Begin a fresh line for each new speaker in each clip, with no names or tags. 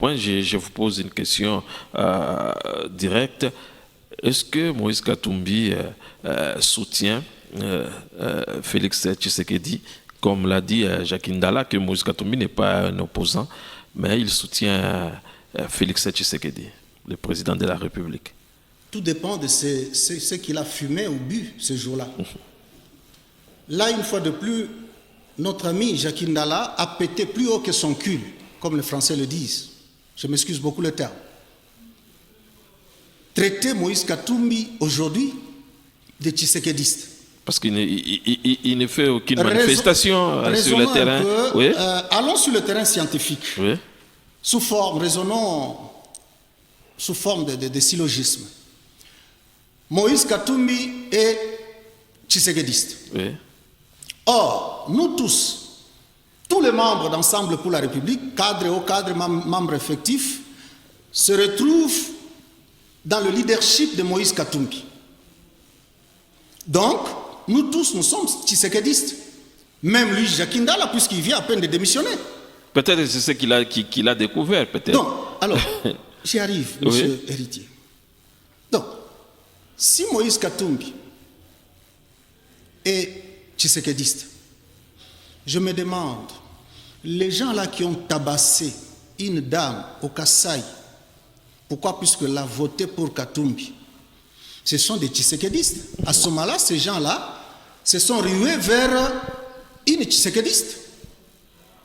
Moi, je vous pose une question directe. Est-ce que Moïse Katumbi soutient Félix Tshisekedi, comme l'a dit Jacques Ndala, que Moïse Katumbi n'est pas un opposant, mais il soutient Félix Tshisekedi, le président de la République?
Tout dépend de ce qu'il a fumé ou bu ce jour-là. Là, une fois de plus, notre ami Jacques Ndala a pété plus haut que son cul, comme les Français le disent. Je m'excuse beaucoup le terme. Traiter Moïse Katumbi aujourd'hui de tshisekédiste.
Parce qu'il ne fait aucune manifestation sur le terrain. Oui.
Allons sur le terrain scientifique.
Oui.
Raisonnons sous forme de syllogisme. Moïse Katumbi est tshisekédiste.
Oui.
Or, nous tous les membres d'Ensemble pour la République, cadres et hauts cadres, membres effectifs, se retrouvent dans le leadership de Moïse Katumbi. Donc, nous tous, nous sommes tshisekédistes. Même lui, Jacques Ndala, puisqu'il vient à peine de démissionner.
Peut-être c'est ce qu'il a découvert, peut-être.
Donc, alors, j'y arrive, monsieur Héritier. Donc, si Moïse Katumbi est tshisekédiste, je me demande, les gens là qui ont tabassé une dame au Kasaï, pourquoi? Puisque l'a voté pour Katumbi, ce sont des tshisekédistes. À ce moment-là, ces gens-là se sont rués vers une tshisekédiste.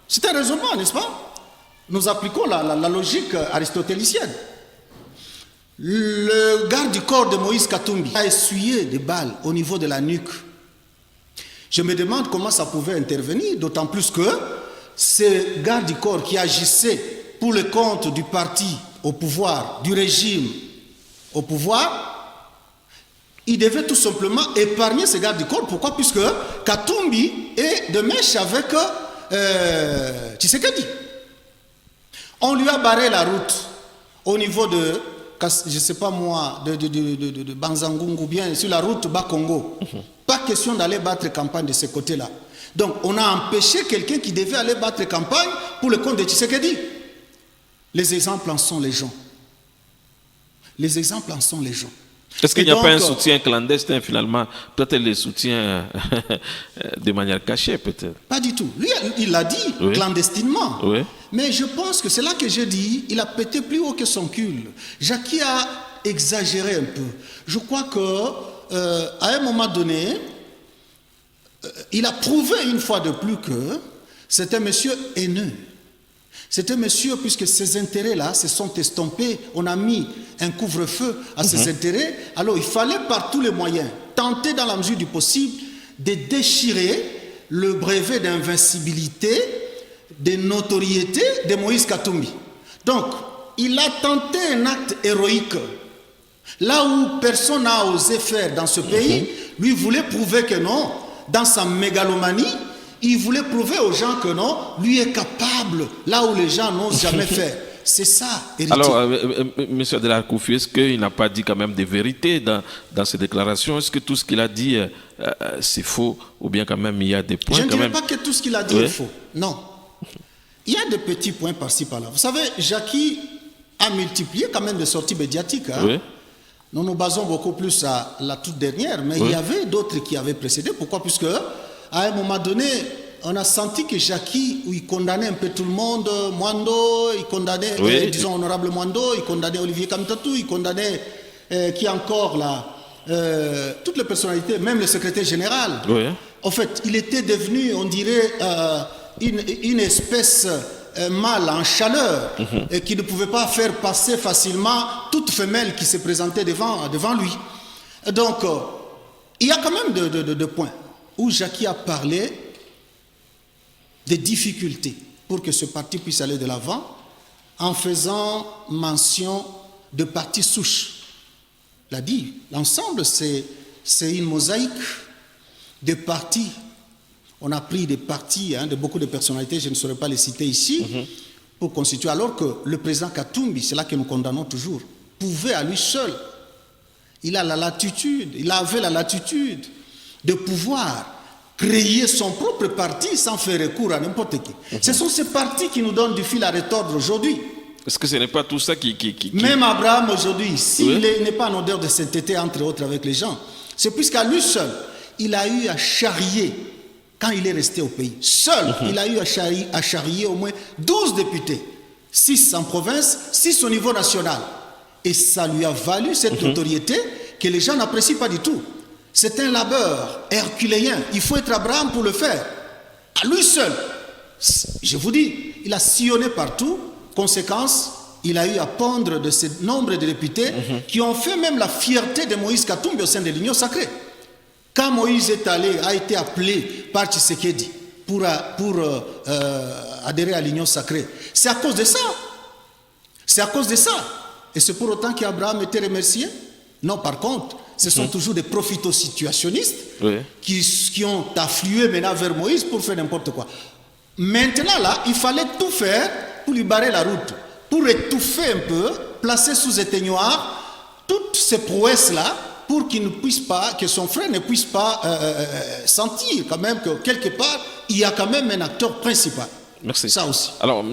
C'est un raisonnement, n'est-ce pas? Nous appliquons la logique aristotélicienne. Le garde du corps de Moïse Katumbi a essuyé des balles au niveau de la nuque. Je me demande comment ça pouvait intervenir, d'autant plus que ce garde du corps qui agissait pour le compte du parti au pouvoir, du régime au pouvoir, il devait tout simplement épargner ce garde du corps. Pourquoi? Puisque Katumbi est de mèche avec Tshisekedi. On lui a barré la route au niveau de, je ne sais pas moi, de Banzangungu ou bien sur la route Bas-Congo. Pas question d'aller battre campagne de ce côté-là. Donc, on a empêché quelqu'un qui devait aller battre campagne pour le compte de Tshisekedi. Les exemples en sont les gens. Les exemples en sont les gens.
Est-ce qu'il n'y a pas un soutien clandestin finalement? Peut-être le soutien de manière cachée, peut-être.
Pas du tout. Lui, il l'a dit clandestinement.
Oui.
Mais je pense que c'est là que je dis, il a pété plus haut que son cul. Jackie a exagéré un peu. je crois qu'à un moment donné, il a prouvé une fois de plus que c'est un monsieur haineux. C'est un monsieur, puisque ses intérêts-là se sont estompés, on a mis un couvre-feu à ses intérêts, alors il fallait par tous les moyens tenter dans la mesure du possible de déchirer le brevet d'invincibilité, de notoriété de Moïse Katumbi. Donc, il a tenté un acte héroïque. Là où personne n'a osé faire dans ce pays, lui voulait prouver que non, dans sa mégalomanie, il voulait prouver aux gens que non, lui est capable, là où les gens n'osent jamais faire. C'est ça, héritier.
Alors, M. Delacroix, est-ce qu'il n'a pas dit quand même des vérités dans ses déclarations? Est-ce que tout ce qu'il a dit, c'est faux? Ou bien quand même, il y a des points...
Je ne
dirais
pas que tout ce qu'il a dit est faux. Non. Il y a des petits points par-ci, par-là. Vous savez, Jackie a multiplié quand même des sorties médiatiques. Hein. Oui. Nous nous basons beaucoup plus à la toute dernière, mais il y avait d'autres qui avaient précédé. Pourquoi? Puisque à un moment donné, on a senti que Jackie, où il condamnait un peu tout le monde, Mwando, il condamnait, disons, honorable Mwando, il condamnait Olivier Kamtatou, il condamnait, qui encore là, toutes les personnalités, même le secrétaire général. Oui. En fait, il était devenu, on dirait, une espèce mâle en chaleur et qui ne pouvait pas faire passer facilement toute femelle qui se présentait devant lui. Donc, il y a quand même de points où Jackie a parlé des difficultés pour que ce parti puisse aller de l'avant en faisant mention de partis souches. Il a dit, l'ensemble c'est une mosaïque de partis. On a pris des partis de beaucoup de personnalités, je ne saurais pas les citer ici, pour constituer, alors que le président Katumbi, c'est là que nous condamnons toujours, pouvait à lui seul, il avait la latitude de pouvoir créer son propre parti sans faire recours à n'importe qui. Ce sont ces partis qui nous donnent du fil à retordre aujourd'hui.
Est-ce que ce n'est pas tout ça qui...
Même Abraham aujourd'hui, s'il n'est pas en odeur de sainteté, entre autres, avec les gens, c'est puisqu'à lui seul, il a eu à charrier, quand il est resté au pays, seul, il a eu à charrier au moins 12 députés, 6 en province, 6 au niveau national. Et ça lui a valu cette notoriété que les gens n'apprécient pas du tout. C'est un labeur herculéen. Il faut être Abraham pour le faire. À lui seul. Je vous dis, il a sillonné partout. Conséquence, il a eu à pondre de ce nombre de députés qui ont fait même la fierté de Moïse Katumbi au sein de l'Union sacrée. Quand Moïse est allé, a été appelé par Tshisekedi pour adhérer à l'Union sacrée, c'est à cause de ça. C'est à cause de ça. Et c'est pour autant qu'Abraham était remercié? Non, par contre, ce sont toujours des profito-situationnistes qui ont afflué maintenant vers Moïse pour faire n'importe quoi. Maintenant, là, il fallait tout faire pour lui barrer la route, pour étouffer un peu, placer sous éteignoir toutes ces prouesses-là, pour qu'il ne puisse pas, que son frère ne puisse pas sentir quand même que quelque part, il y a quand même un acteur principal.
Merci.
Ça aussi.
Alors,